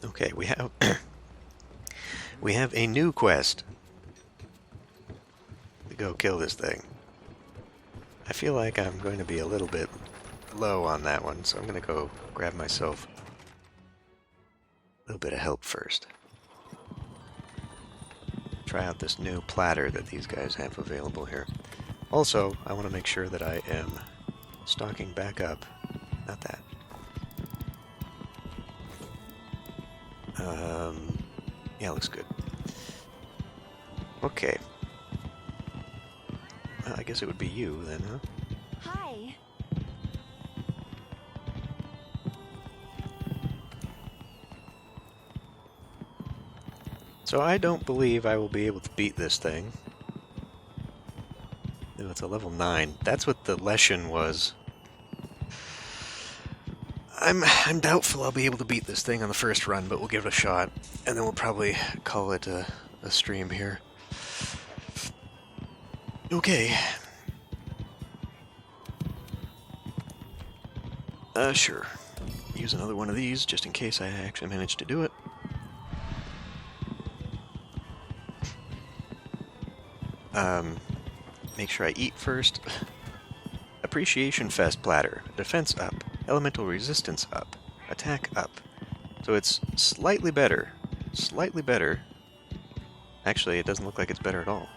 Okay, we have a new quest to go kill this thing. I feel like I'm going to be a little bit low on that one, so I'm going to go grab myself a little bit of help first. Try out this new platter that these guys have available here. Also, I want to make sure that I am stocking back up. Not that. Yeah, looks good. Okay. I guess it would be you then, huh? Hi. So I don't believe I will be able to beat this thing. No, it's a level 9. That's what the Leshen was. I'm doubtful I'll be able to beat this thing on the first run, but we'll give it a shot. And then we'll probably call it a stream here. Okay. Sure. Use another one of these, just in case I actually manage to do it. Make sure I eat first. Appreciation Fest platter. Defense up. Elemental resistance up. Attack up. So it's slightly better. Slightly better. Actually, it doesn't look like it's better at all.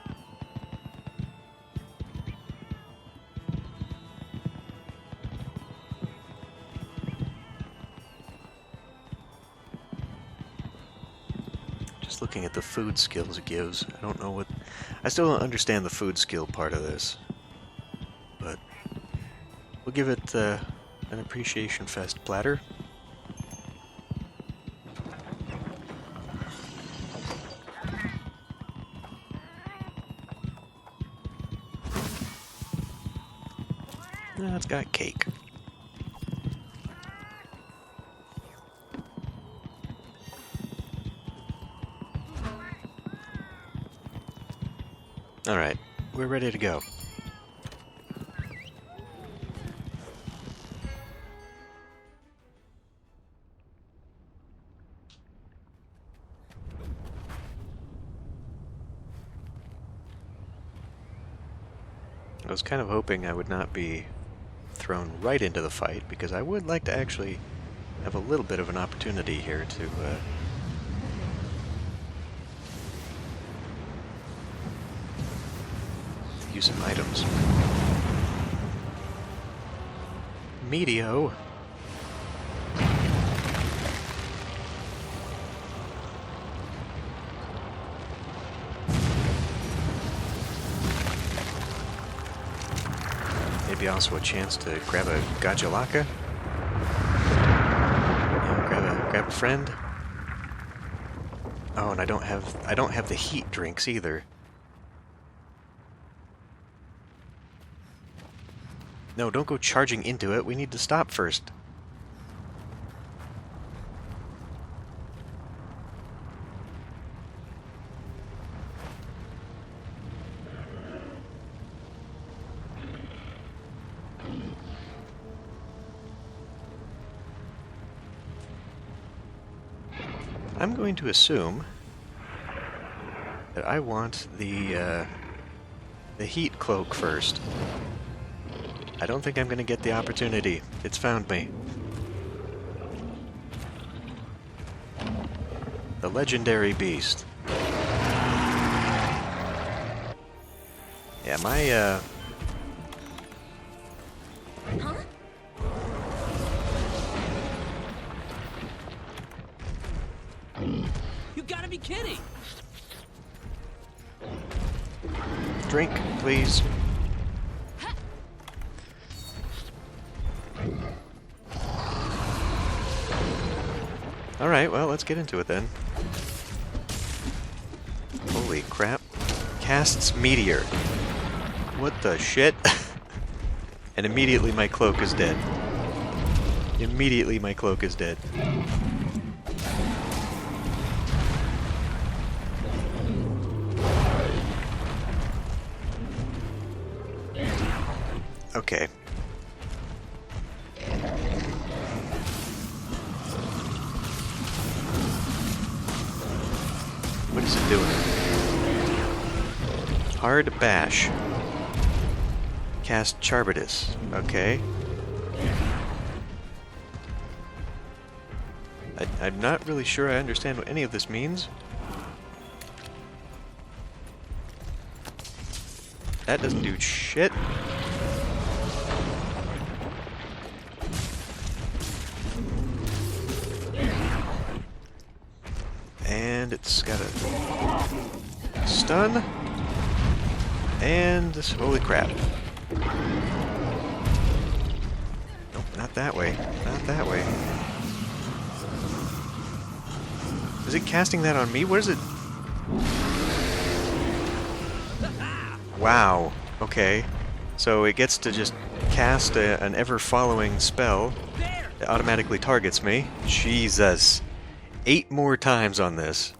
Just looking at the food skills it gives. I don't know what... I still don't understand the food skill part of this. But we'll give it an Appreciation Fest platter. It's got cake. Alright, we're ready to go. I was kind of hoping I would not be thrown right into the fight, because I would like to actually have a little bit of an opportunity here to use some items. Meteo. Maybe also a chance to grab a Gajalaka. Yeah, grab a friend. Oh, and I don't have the heat drinks either. No, don't go charging into it. We need to stop first. I'm going to assume that I want the heat cloak first. I don't think I'm going to get the opportunity. It's found me. The legendary beast. Yeah, my Huh? You gotta be kidding! drink, please. Alright, well, let's get into it then. Holy crap. Casts Meteor. What the shit? And immediately my cloak is dead. Immediately my cloak is dead. Okay. doing it. Hard bash. Cast Charbitus. Okay. I'm not really sure I understand what any of this means. That doesn't do shit. And it's got a stun. And holy crap. Nope, not that way. Not that way. Is it casting that on me? What is it? Wow. Okay. So it gets to just cast an ever-following spell. It automatically targets me. Jesus. 8 more times on this.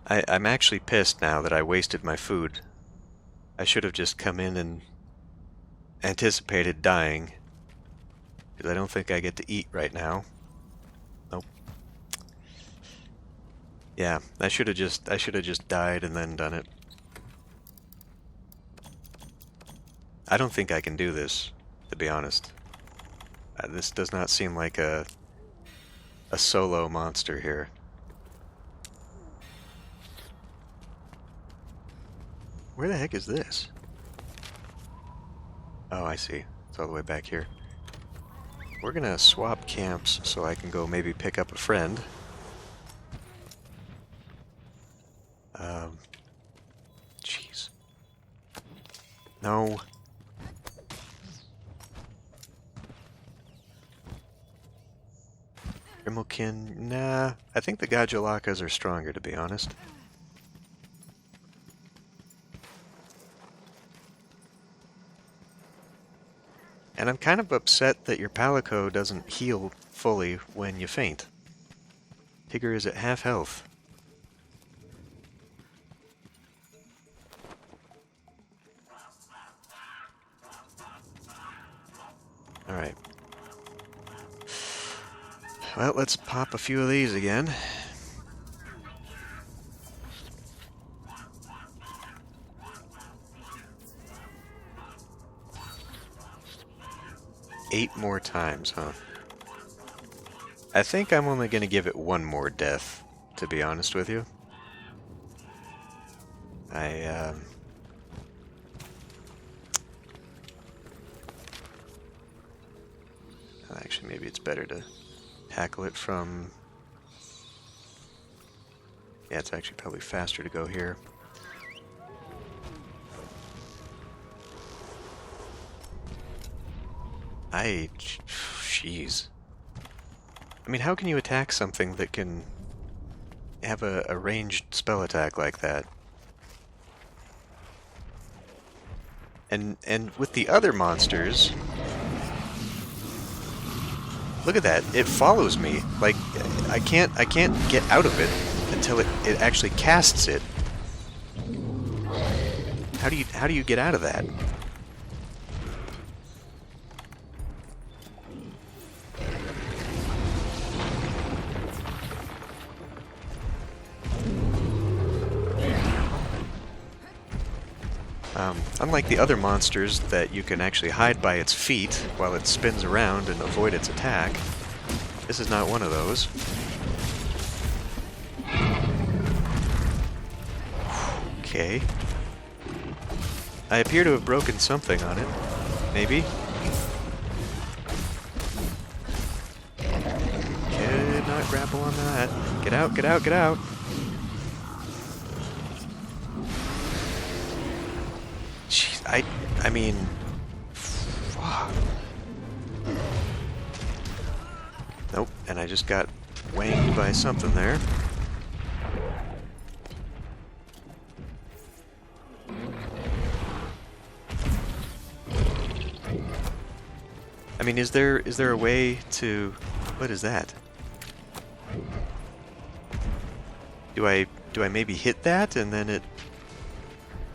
I'm actually pissed now that I wasted my food. I should have just come in and anticipated dying. Because I don't think I get to eat right now. Nope. Yeah, I should have just died and then done it. I don't think I can do this, to be honest. This does not seem like a solo monster here. Where the heck is this? Oh, I see. It's all the way back here. We're gonna swap camps so I can go maybe pick up a friend. Jeez. No. Grimalkin, nah. I think the Gajalakas are stronger, to be honest. And I'm kind of upset that your Palico doesn't heal fully when you faint. Tigger is at half health. Alright. Well, let's pop a few of these again. Eight more times, huh? I think I'm only going to give it one more death, to be honest with you. Actually, maybe it's better to tackle it from... Yeah, it's actually probably faster to go here. Jeez. I mean, how can you attack something that can have a ranged spell attack like that? And with the other monsters... Look at that, it follows me. Like, I can't get out of it until it actually casts it. How do you get out of that? Unlike the other monsters that you can actually hide by its feet while it spins around and avoid its attack, this is not one of those. Okay. I appear to have broken something on it. Maybe? Could not grapple on that. Get out, get out, get out! I mean... Fuck. Nope, and I just got wanged by something there. I mean, is there a way to... What is that? Do I maybe hit that and then it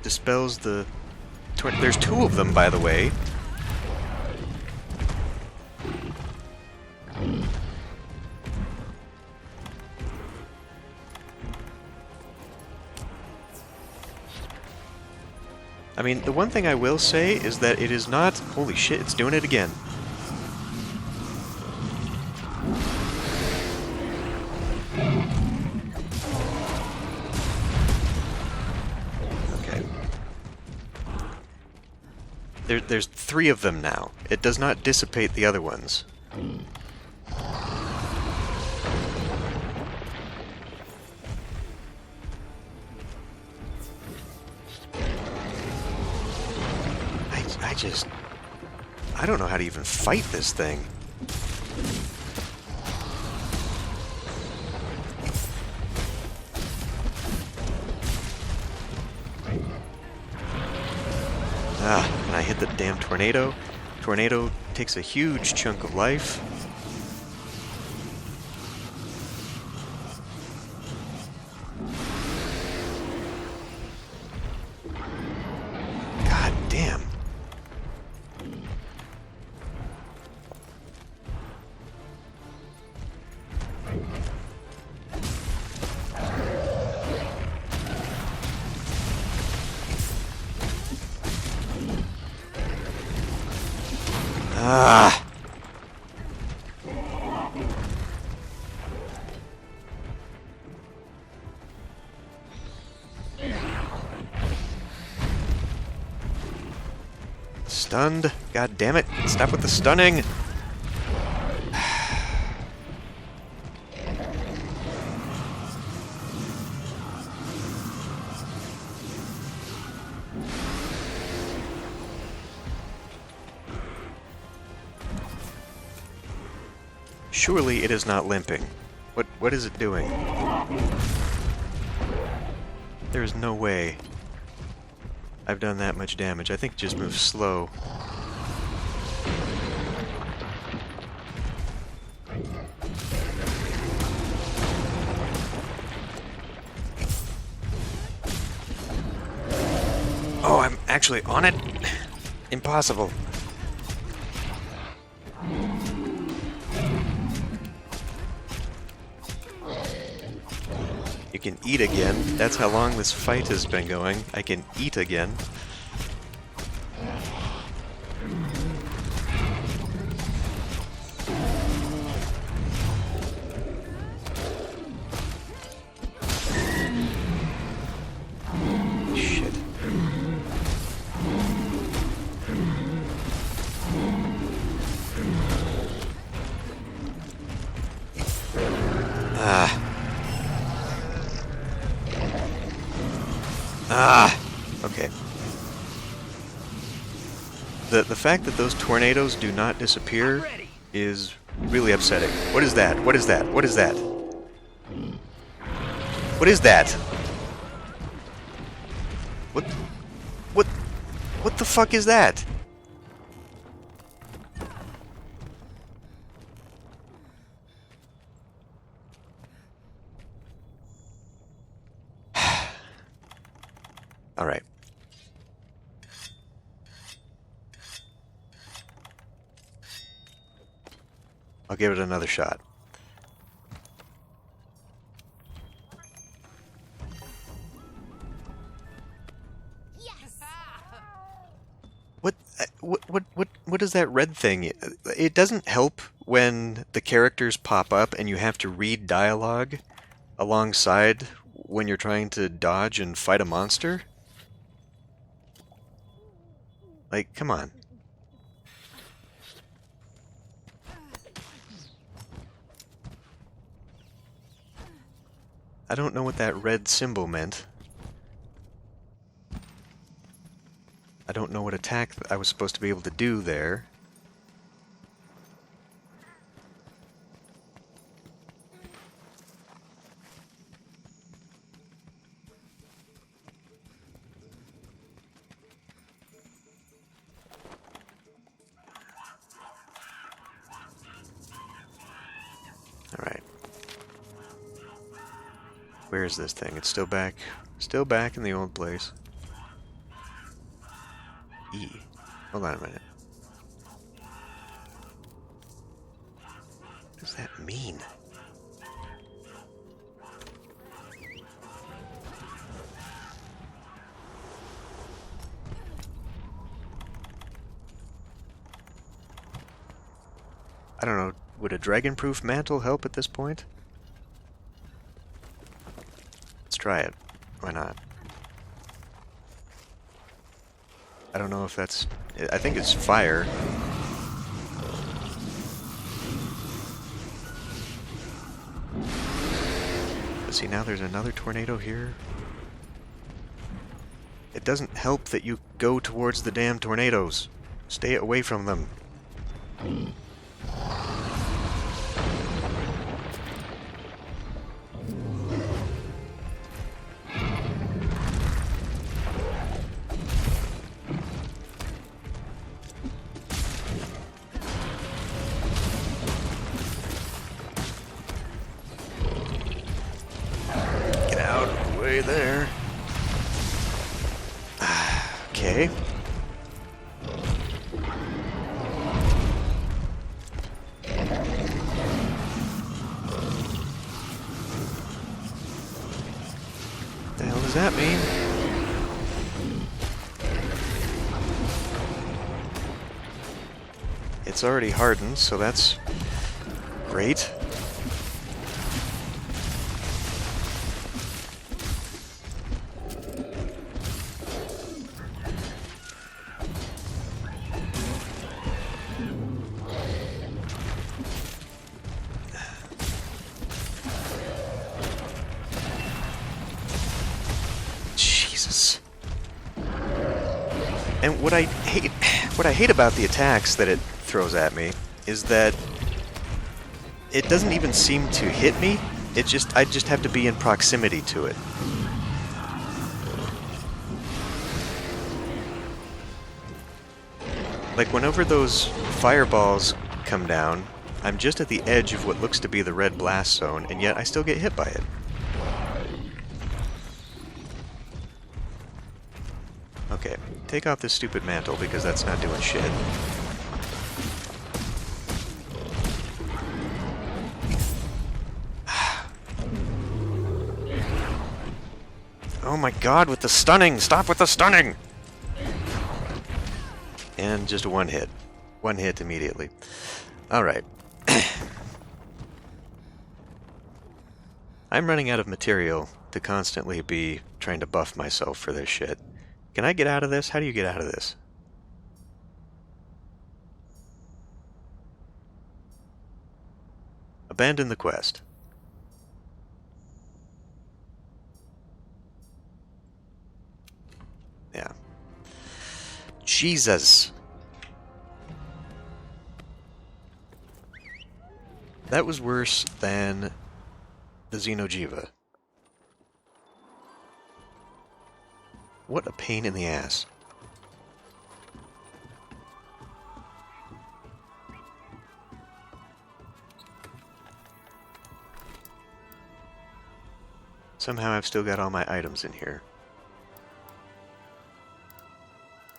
dispels the... There's 2 of them, by the way. I mean, the one thing I will say is that it is not... Holy shit, it's doing it again. Okay. There's 3 of them now. It does not dissipate the other ones. I don't know how to even fight this thing. Ah, and I hit the damn tornado. Tornado takes a huge chunk of life. God damn. Ah. Stunned. God damn it. Stop with the stunning. Surely it is not limping. What is it doing? There is no way I've done that much damage. I think it just moves slow. Oh, I'm actually on it? Impossible. You can eat again. That's how long this fight has been going. I can eat again. Shit. Ah. Ah! Okay. The fact that those tornadoes do not disappear is really upsetting. What is that? What is that? What is that? What is that? What the fuck is that? All right. I'll give it another shot. Yes. What is that red thing? It doesn't help when the characters pop up and you have to read dialogue alongside when you're trying to dodge and fight a monster. Like, come on. I don't know what that red symbol meant. I don't know what attack I was supposed to be able to do there. Alright. Where is this thing? It's still back in the old place. E. Hold on a minute. What does that mean? Would a dragon-proof mantle help at this point? Let's try it. Why not? I don't know if that's... I think it's fire. But see, now there's another tornado here. It doesn't help that you go towards the damn tornadoes. Stay away from them. Get out of the way there. Okay. What the hell does that mean? It's already hardened, so that's great. Jesus. And what I hate about the attacks that it throws at me is that it doesn't even seem to hit me. I just have to be in proximity to it. Like whenever those fireballs come down, I'm just at the edge of what looks to be the red blast zone, and yet I still get hit by it. Okay, take off this stupid mantle because that's not doing shit. Oh my god, with the stunning! Stop with the stunning! And just one hit. One hit immediately. Alright. I'm running out of material to constantly be trying to buff myself for this shit. Can I get out of this? How do you get out of this? Abandon the quest. Yeah. Jesus! That was worse than the Xeno'jiiva. What a pain in the ass. Somehow I've still got all my items in here.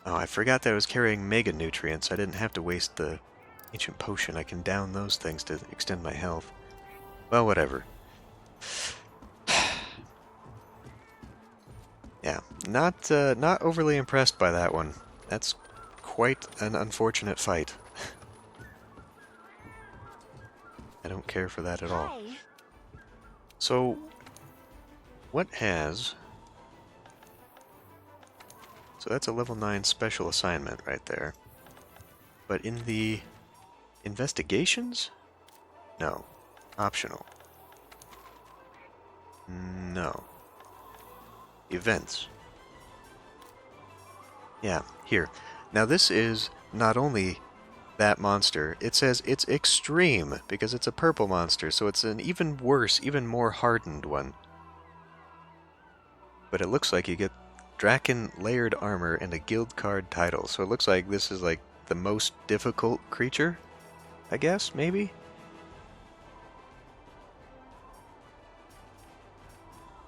Oh, I forgot that I was carrying mega nutrients. I didn't have to waste the ancient potion. I can down those things to extend my health. Well, whatever. Yeah, not overly impressed by that one. That's quite an unfortunate fight. I don't care for that at all. Hi. So, what has... So that's a level 9 special assignment right there. But in the investigations? No. Optional. No. Events. Yeah, here. Now this is not only that monster, it says it's extreme because it's a purple monster, so it's an even worse, even more hardened one. But it looks like you get Draken layered armor and a guild card title, so it looks like this is like the most difficult creature, I guess, maybe?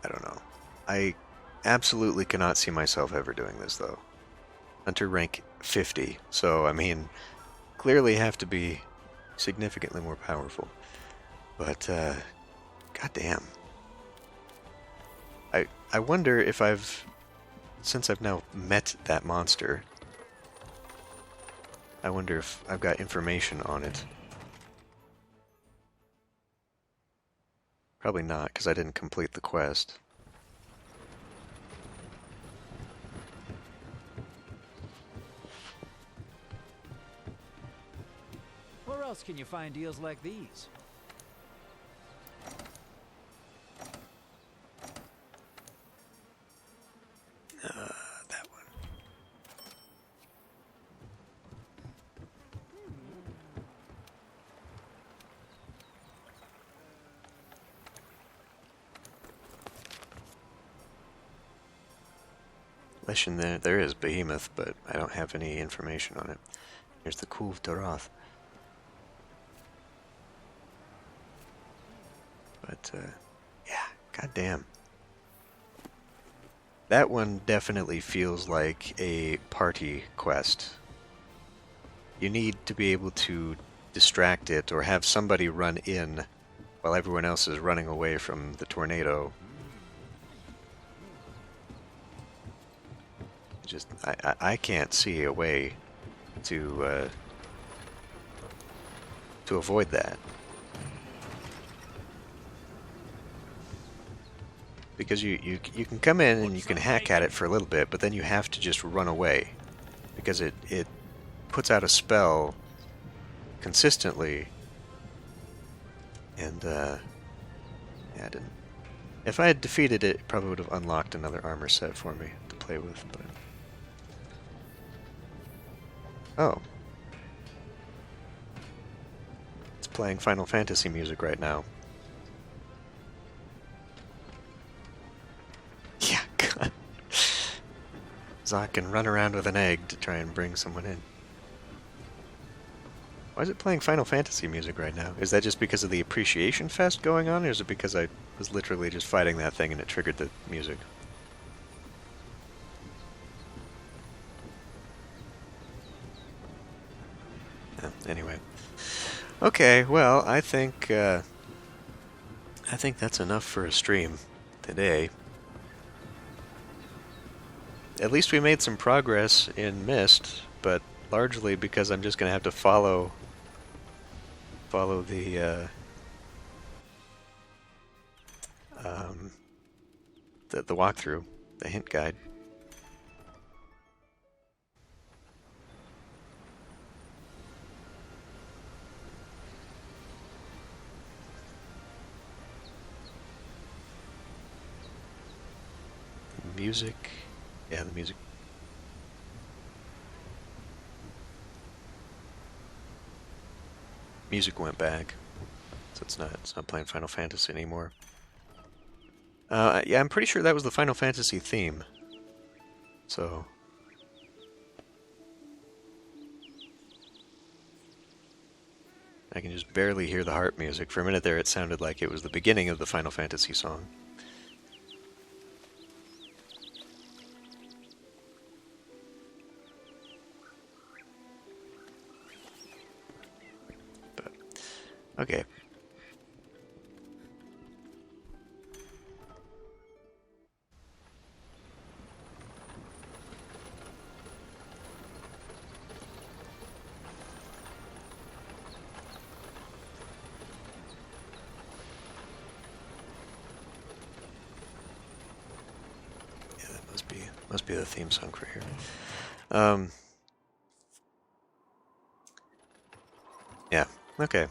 I don't know. I absolutely cannot see myself ever doing this, though. Hunter rank 50, so, I mean, clearly have to be significantly more powerful. But, goddamn. I wonder if since I've now met that monster, I wonder if I've got information on it. Probably not, because I didn't complete the quest. Where else can you find deals like these? That one. Leshen, there is Behemoth, but I don't have any information on it. Here's the Kuv Daroth. But, yeah, goddamn. That one definitely feels like a party quest. You need to be able to distract it or have somebody run in while everyone else is running away from the tornado. Just, I can't see a way to avoid that. Because you can come in and you can hack at it for a little bit, but then you have to just run away. Because it puts out a spell consistently. And, yeah, I didn't. If I had defeated it, it probably would have unlocked another armor set for me to play with, but... Oh. It's playing Final Fantasy music right now. Yeah, God. Zoc can run around with an egg to try and bring someone in. Why is it playing Final Fantasy music right now? Is that just because of the Appreciation Fest going on, or is it because I was literally just fighting that thing and it triggered the music? Anyway. Okay, well, I think that's enough for a stream today. At least we made some progress in Myst, but largely because I'm just going to have to follow the the walkthrough, the hint guide. Music, yeah, the music. Music went back, so it's not playing Final Fantasy anymore. Yeah, I'm pretty sure that was the Final Fantasy theme. So I can just barely hear the harp music. For a minute there, it sounded like it was the beginning of the Final Fantasy song. But okay. Must be the theme song for here. Yeah, okay.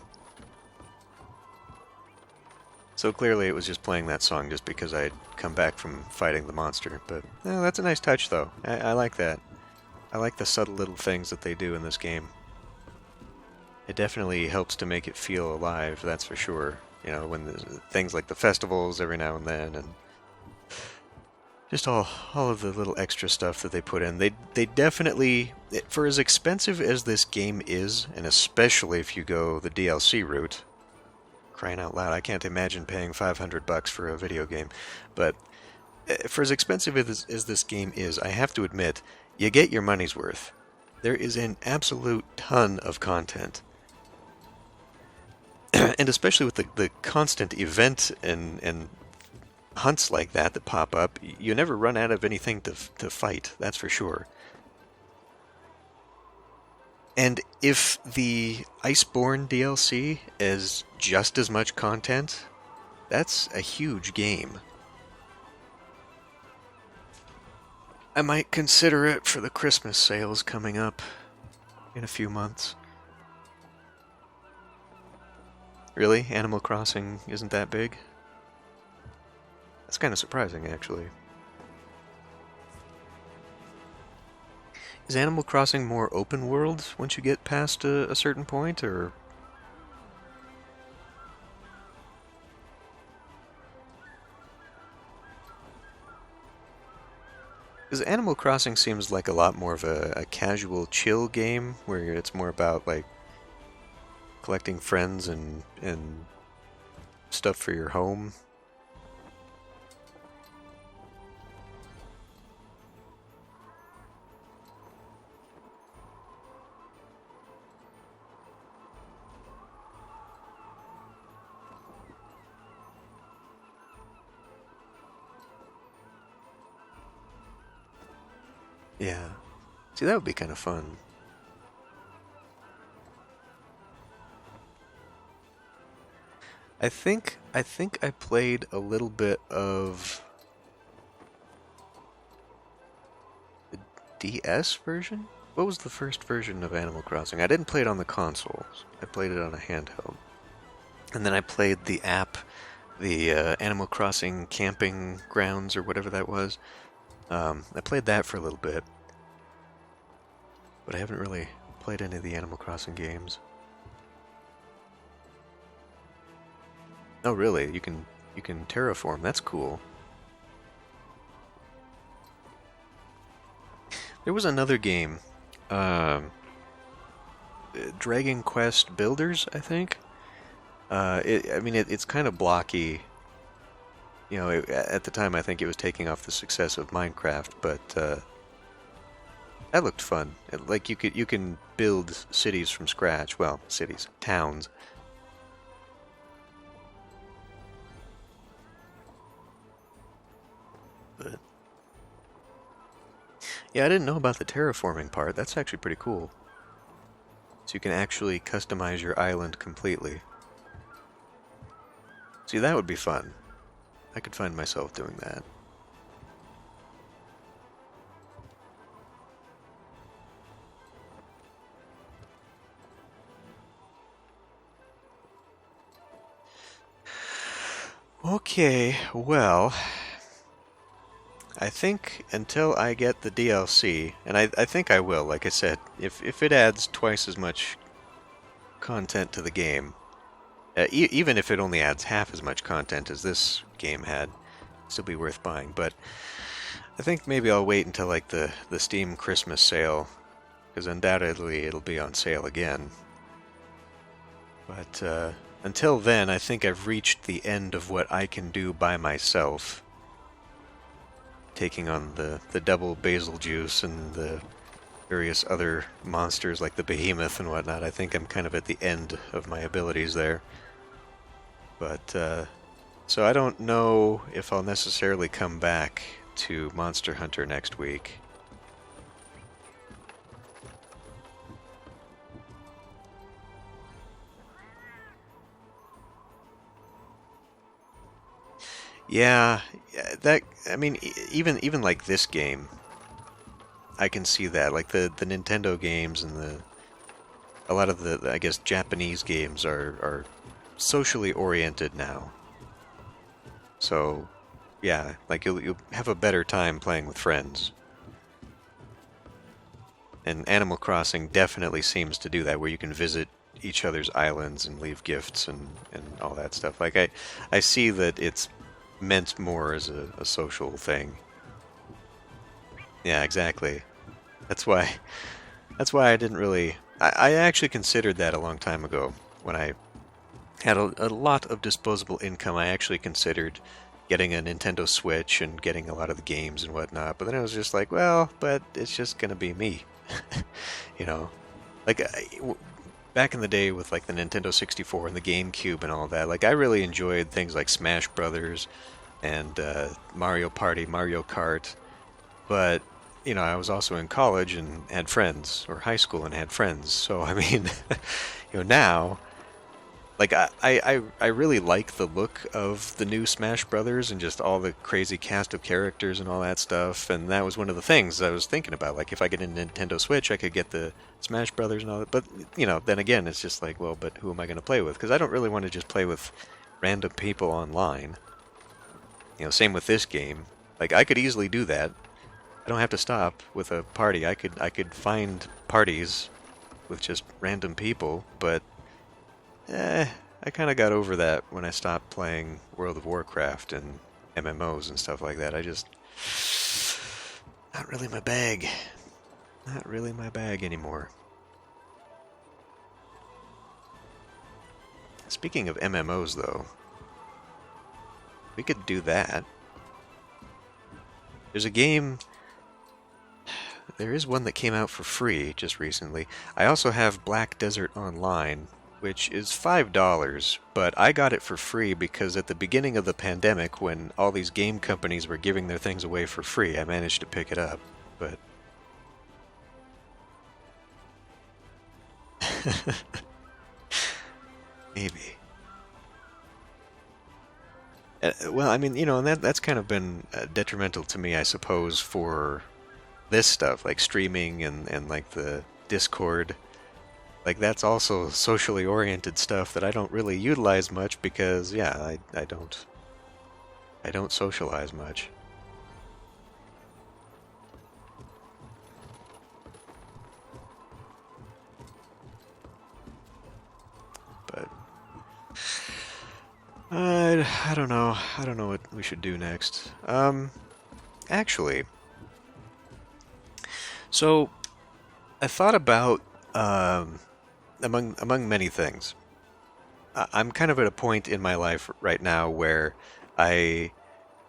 So clearly it was just playing that song just because I had come back from fighting the monster. But that's a nice touch, though. I like that. I like the subtle little things that they do in this game. It definitely helps to make it feel alive, that's for sure. You know, when there's things like the festivals every now and then, and just all of the little extra stuff that they put in. They definitely, for as expensive as this game is, and especially if you go the DLC route, crying out loud, I can't imagine paying $500 for a video game, but for as expensive as this game is, I have to admit, you get your money's worth. There is an absolute ton of content. And especially with the constant event and hunts like that pop up, you never run out of anything to fight, that's for sure. And if the Iceborne DLC is just as much content, That's a huge game. I might consider it for the Christmas sales coming up in a few months. Really? Animal Crossing isn't that big? That's kind of surprising, actually. Is Animal Crossing more open world once you get past a certain point, or...? Because Animal Crossing seems like a lot more of a casual, chill game, where it's more about, like, collecting friends and stuff for your home. Yeah. See, that would be kind of fun. I think I played a little bit of the DS version? What was the first version of Animal Crossing? I didn't play it on the consoles. I played it on a handheld. And then I played the app, the Animal Crossing Camping Grounds or whatever that was. I played that for a little bit. But I haven't really played any of the Animal Crossing games. Oh, really? You can terraform. That's cool. There was another game, Dragon Quest Builders, I think. I mean, it's kind of blocky. You know, at the time, I think it was taking off the success of Minecraft, but that looked fun. Like you can build cities from scratch. Well, cities, towns. But yeah, I didn't know about the terraforming part. That's actually pretty cool. So you can actually customize your island completely. See, that would be fun. I could find myself doing that. Okay, well, I think until I get the DLC, and I think I will, like I said, if it adds twice as much content to the game, even if it only adds half as much content as this game had, still be worth buying. But I think maybe I'll wait until like the Steam Christmas sale, because undoubtedly it'll be on sale again. But until then, I think I've reached the end of what I can do by myself. Taking on the double basil juice and the various other monsters like the behemoth and whatnot. I think I'm kind of at the end of my abilities there. But, so I don't know if I'll necessarily come back to Monster Hunter next week. Yeah, that, I mean, even like this game, I can see that. Like the Nintendo games and a lot of the, I guess, Japanese games are socially oriented now. So, yeah, like you'll have a better time playing with friends. And Animal Crossing definitely seems to do that, where you can visit each other's islands and leave gifts and all that stuff. Like I see that it's meant more as a social thing. Yeah, exactly. That's why I didn't really... I actually considered that a long time ago. When I had a lot of disposable income, I actually considered getting a Nintendo Switch and getting a lot of the games and whatnot. But then I was just like, well, but it's just gonna be me. You know? Like, back in the day with like the Nintendo 64 and the GameCube and all that, like I really enjoyed things like Smash Brothers and Mario Party, Mario Kart. But you know, I was also in college and had friends, or high school and had friends. So I mean, you know, now Like I really like the look of the new Smash Brothers and just all the crazy cast of characters and all that stuff. And that was one of the things I was thinking about. Like if I get a Nintendo Switch, I could get the Smash Brothers and all that. But you know, then again, it's just like, well, but who am I going to play with? Because I don't really want to just play with random people online. You know, same with this game. Like I could easily do that. I don't have to stop with a party. I could find parties with just random people, but I kind of got over that when I stopped playing World of Warcraft and MMOs and stuff like that. I just not really my bag. Not really my bag anymore. Speaking of MMOs though, we could do that. There's a game. There is one that came out for free just recently. I also have Black Desert Online, which is $5, but I got it for free because at the beginning of the pandemic, when all these game companies were giving their things away for free, I managed to pick it up. But maybe. Well, I mean, you know, and that's kind of been detrimental to me, I suppose, for this stuff, like streaming and like the Discord. Like that's also socially oriented stuff that I don't really utilize much because, yeah, I don't socialize much. But I don't know. I don't know what we should do next. Actually, so I thought about among many things. I'm kind of at a point in my life right now where I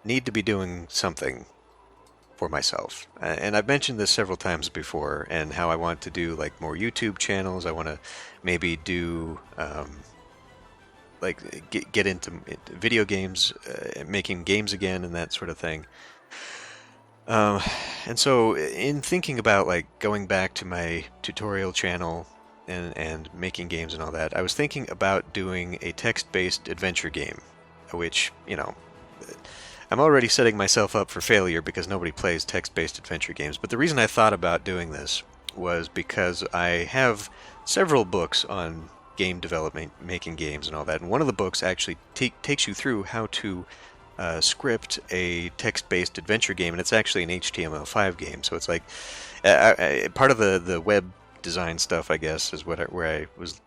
need to be doing something for myself. And I've mentioned this several times before, and how I want to do like more YouTube channels. I want to maybe do like get into video games, making games again, and that sort of thing. And so, in thinking about like going back to my tutorial channel and making games and all that, I was thinking about doing a text-based adventure game, which, you know, I'm already setting myself up for failure because nobody plays text-based adventure games. But the reason I thought about doing this was because I have several books on game development, making games and all that. And one of the books actually takes you through how to script a text-based adventure game, and it's actually an HTML5 game. So it's like part of the web design stuff, I guess, is where I was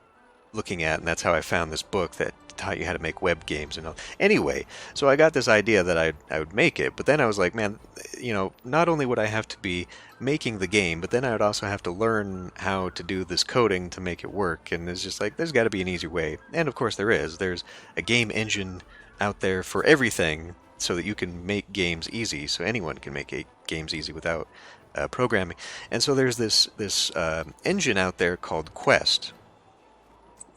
looking at, and that's how I found this book that taught you how to make web games and all. Anyway, so I got this idea that I would make it, but then I was like, man, you know, not only would I have to be making the game, but then I would also have to learn how to do this coding to make it work, and it's just like, there's got to be an easy way. And of course there is. There's a game engine out there for everything so that you can make games easy, so anyone can make games easy without programming. And so there's this engine out there called Quest,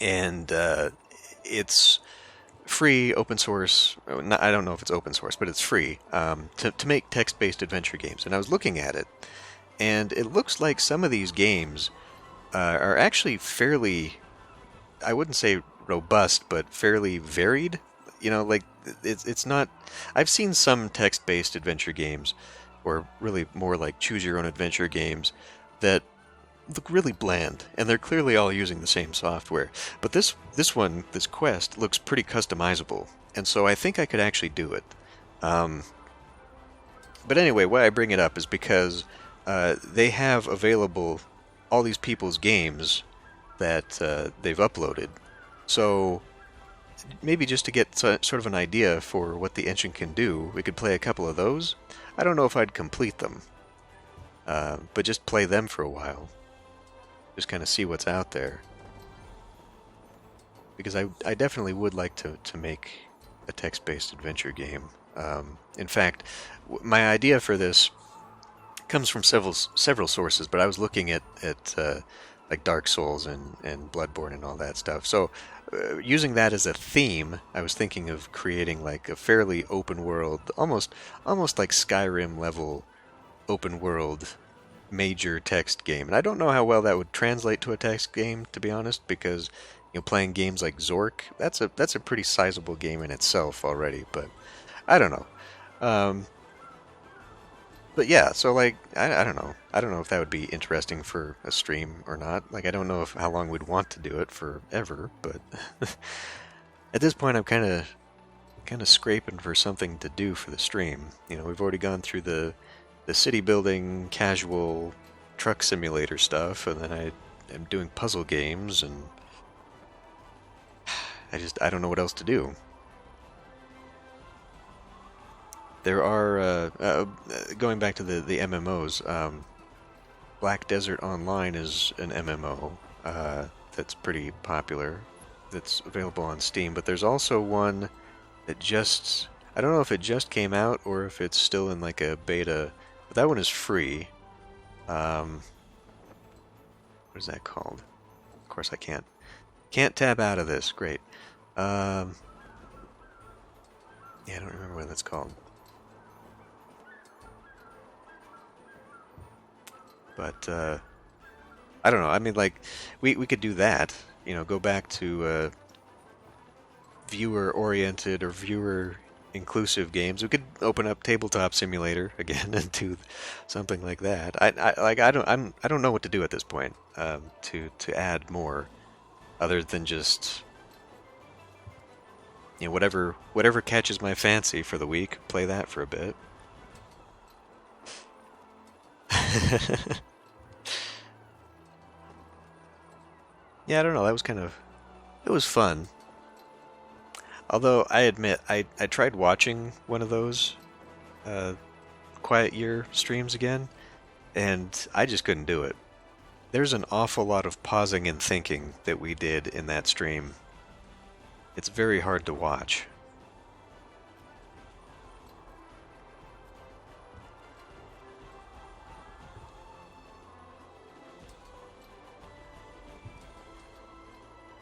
and it's free, open source. I don't know if it's open source, but it's free to make text-based adventure games. And I was looking at it, and it looks like some of these games are actually fairly, I wouldn't say robust, but fairly varied. You know, like it's not. I've seen some text-based adventure games, or really more like choose-your-own-adventure games, that look really bland, and they're clearly all using the same software. But this Quest, looks pretty customizable, and so I think I could actually do it. But anyway, why I bring it up is because they have available all these people's games that they've uploaded. So maybe just to get sort of an idea for what the engine can do, we could play a couple of those. I don't know if I'd complete them, but just play them for a while. Just kind of see what's out there. Because I definitely would like to make a text-based adventure game. In fact, my idea for this comes from several sources, but I was looking at like Dark Souls and Bloodborne and all that stuff. So using that as a theme, I was thinking of creating like a fairly open world, almost like Skyrim level open world major text game. And I don't know how well that would translate to a text game, to be honest, because playing games like Zork. That's a pretty sizable game in itself already. But I don't know. Um, but yeah, so like I don't know. I don't know if that would be interesting for a stream or not. Like I don't know if how long we'd want to do it forever. But at this point, I'm kind of scraping for something to do for the stream. We've already gone through the city building casual truck simulator stuff, and then I am doing puzzle games, and I don't know what else to do. There are going back to the MMOs. Black Desert Online is an MMO that's pretty popular. That's available on Steam, but there's also one that I don't know if it just came out or if it's still in like a beta, but that one is free. What is that called? Of course I can't tab out of this. Great. Yeah, I don't remember what that's called. But I don't know. I mean, like we could do that. Go back to viewer-oriented or viewer-inclusive games. We could open up Tabletop Simulator again and do something like that. I don't know what to do at this point to add more, other than just whatever catches my fancy for the week. Play that for a bit. Yeah, I don't know. It was fun. Although I admit, I tried watching one of those Quiet Year streams again, and I just couldn't do it. There's an awful lot of pausing and thinking that we did in that stream. It's very hard to watch.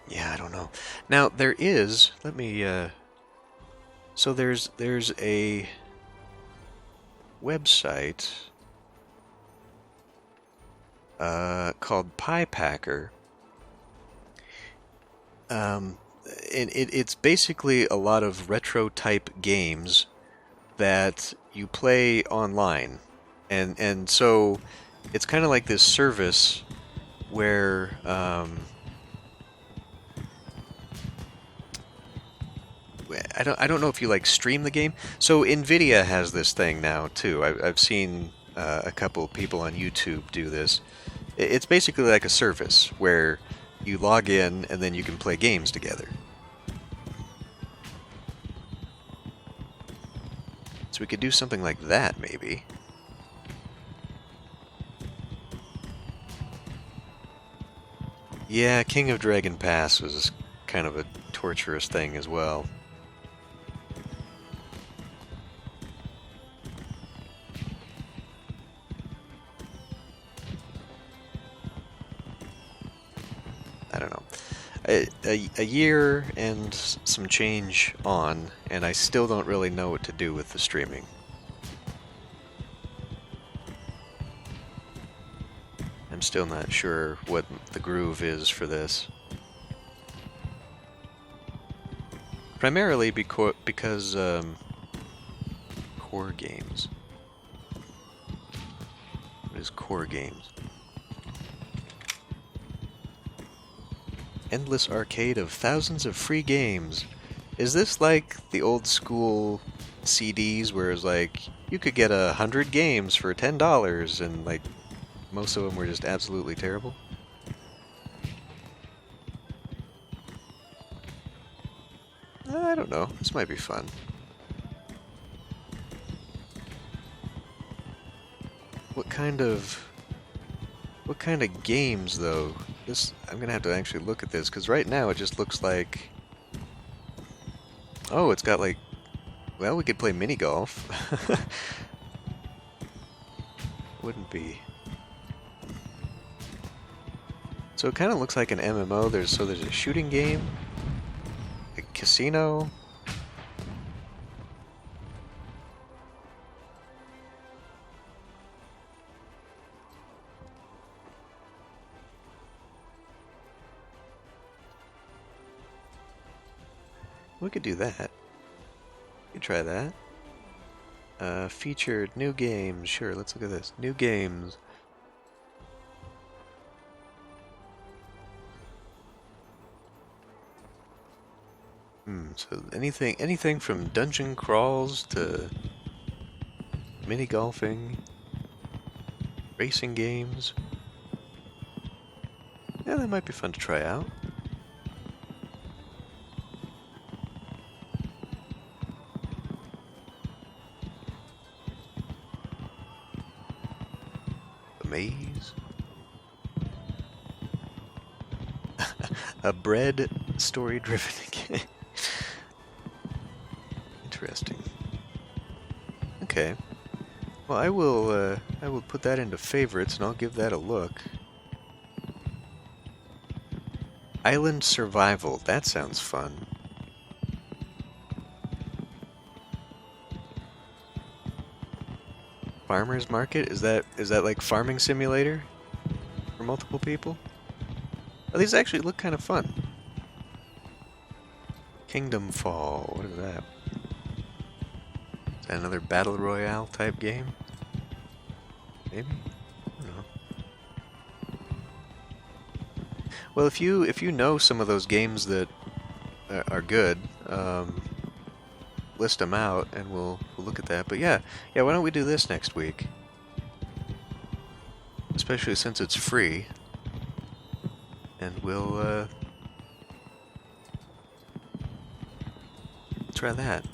Yeah, I don't know. Now there is. Let me. So there's a website called PiePacker. And it's basically a lot of retro type games that you play online, and so it's kind of like this service where I don't know if you like stream the game. So Nvidia has this thing now too. I've seen a couple people on YouTube do this. It's basically like a service where you log in and then you can play games together. So we could do something like that, maybe. Yeah, King of Dragon Pass was kind of a torturous thing as well. I don't know. A year and some change on, and I still don't really know what to do with the streaming. I'm still not sure what the groove is for this. Primarily because core games. What is core games? Endless arcade of thousands of free games. Is this like the old school CDs where it's like you could get 100 games for $10 and like most of them were just absolutely terrible? I don't know. This might be fun. What kind of games though? I'm gonna have to actually look at this because right now it just looks like. Oh, it's got like. Well, we could play mini golf. Wouldn't be. So it kind of looks like an MMO. There's a shooting game, a casino. We could do that. We could try that. Featured new games. Sure, let's look at this. New games. So anything from dungeon crawls to mini golfing, racing games. Yeah, that might be fun to try out. A maze. A bread story-driven game. Interesting. Okay. Well, I will put that into favorites, and I'll give that a look. Island Survival. That sounds fun. Farmers Market? Is that like Farming Simulator for multiple people? Oh, these actually look kind of fun. Kingdom Fall. What is that? Is that another Battle Royale type game? Maybe? I don't know. Well, if you know some of those games that are good, list them out and we'll look at that. But yeah, why don't we do this next week? Especially since it's free. And we'll try that.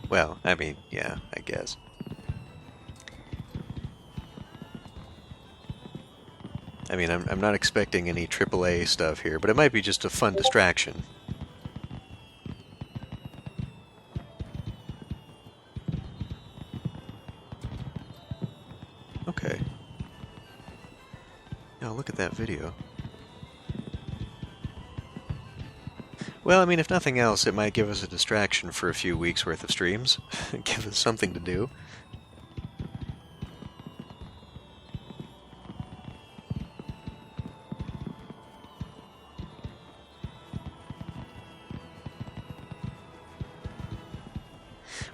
Well, I mean, yeah, I guess. I mean, I'm not expecting any AAA stuff here, but it might be just a fun distraction. Okay. Oh, look at that video. Well, I mean, if nothing else, it might give us a distraction for a few weeks' worth of streams. Give us something to do.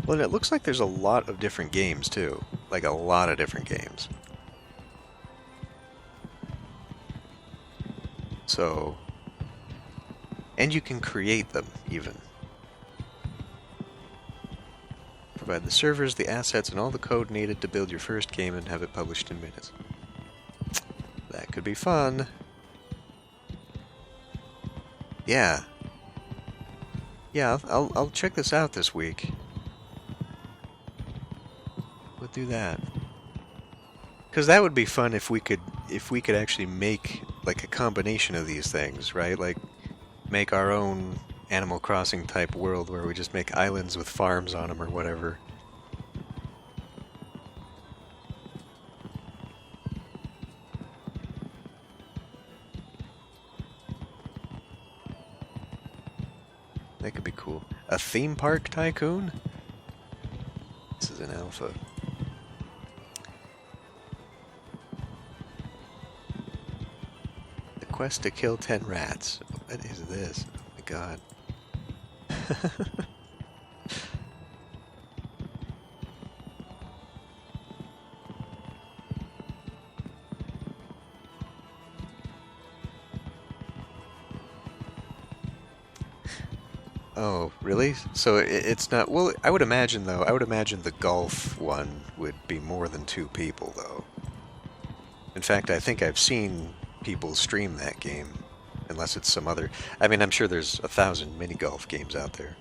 Well, and it looks like there's a lot of different games, too. Like, a lot of different games. So... And you can create them, even. Provide the servers, the assets, and all the code needed to build your first game and have it published in minutes. That could be fun. Yeah. Yeah, I'll check this out this week. We'll do that. Because that would be fun if we could actually make like a combination of these things, right? Like make our own Animal Crossing type world where we just make islands with farms on them or whatever. That could be cool. A theme park tycoon? This is an alpha. The quest to kill 10 rats. What is this? Oh my god. Oh, really? So it's not... Well, I would imagine, though, the golf one would be more than 2 people, though. In fact, I think I've seen people stream that game. Unless it's some other... I mean, I'm sure there's 1,000 mini-golf games out there.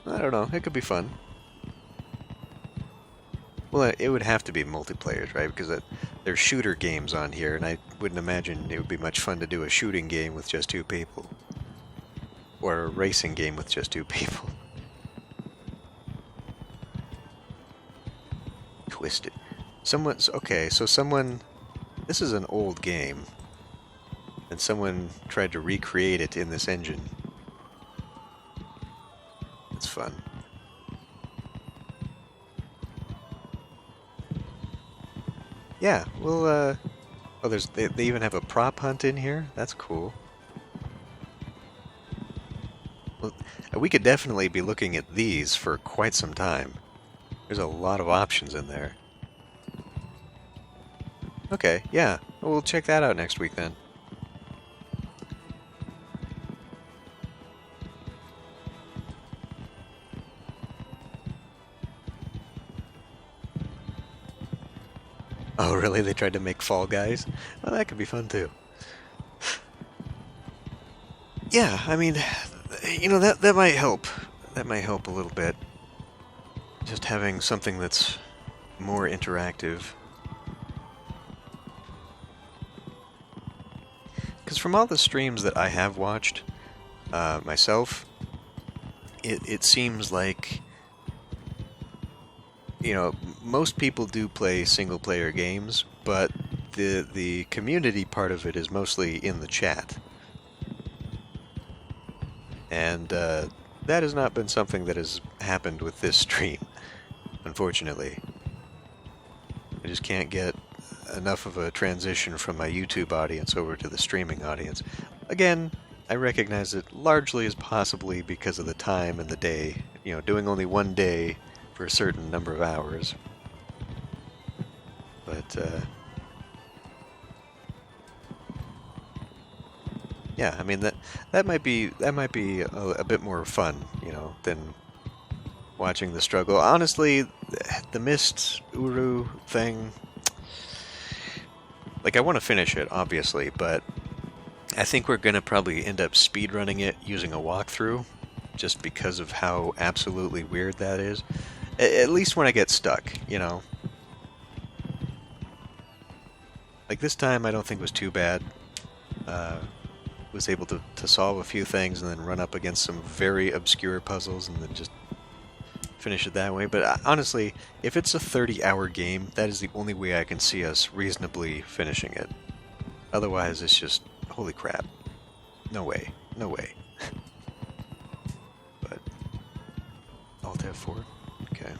I don't know. It could be fun. Well, it would have to be multiplayer, right? Because there's shooter games on here, and I wouldn't imagine it would be much fun to do a shooting game with just 2 people. Or a racing game with just 2 people. Twisted. Okay, so someone... This is an old game. And someone tried to recreate it in this engine. It's fun. Yeah, we'll, oh, they even have a prop hunt in here? That's cool. Well, we could definitely be looking at these for quite some time. There's a lot of options in there. Okay, yeah. We'll check that out next week then. Oh, really? They tried to make Fall Guys? Well, that could be fun too. Yeah, I mean, you know, that might help. That might help a little bit. Just having something that's more interactive. Because from all the streams that I have watched myself, it seems like, you know, most people do play single-player games, but the community part of it is mostly in the chat. And that has not been something that has happened with this stream, unfortunately. I just can't get enough of a transition from my YouTube audience over to the streaming audience. Again, I recognize it largely as possibly because of the time and the day. You know, doing only one day for a certain number of hours. But, yeah, I mean, that might be a bit more fun, you know, than watching the struggle. Honestly, the Mist Uru thing, like, I want to finish it, obviously, but I think we're going to probably end up speedrunning it using a walkthrough, just because of how absolutely weird that is. At least when I get stuck, you know. Like, this time I don't think was too bad. Was able to solve a few things and then run up against some very obscure puzzles and then just finish it that way. But honestly, if it's a 30-hour game, that is the only way I can see us reasonably finishing it. Otherwise, it's just, holy crap. No way. No way. But, Alt F4. Okay.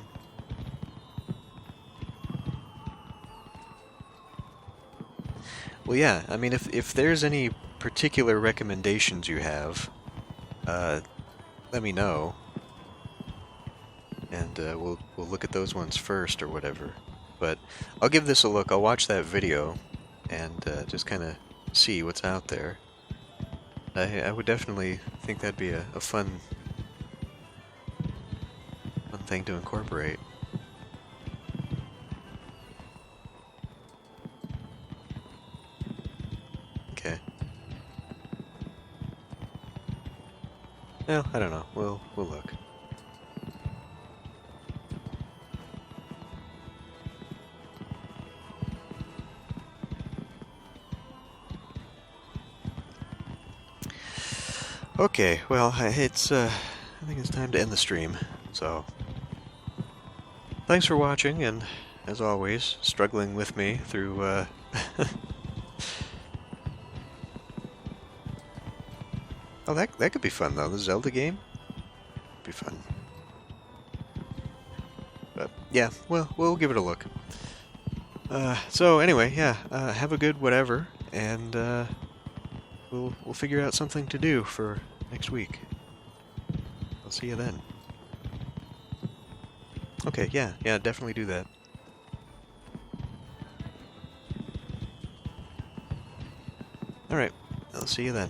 Well, yeah, I mean, if there's any particular recommendations you have, let me know, and we'll look at those ones first or whatever. But I'll give this a look. I'll watch that video and just kind of see what's out there. I would definitely think that'd be a fun thing to incorporate. Okay. Well, I don't know. We'll look. Okay, well, it's I think it's time to end the stream. So, thanks for watching, and as always, struggling with me through Oh, that could be fun though. The Zelda game be fun. But yeah, well, we'll give it a look. So anyway, yeah, have a good whatever, and we'll figure out something to do for next week. I'll see you then. Okay, yeah, definitely do that. All right, I'll see you then.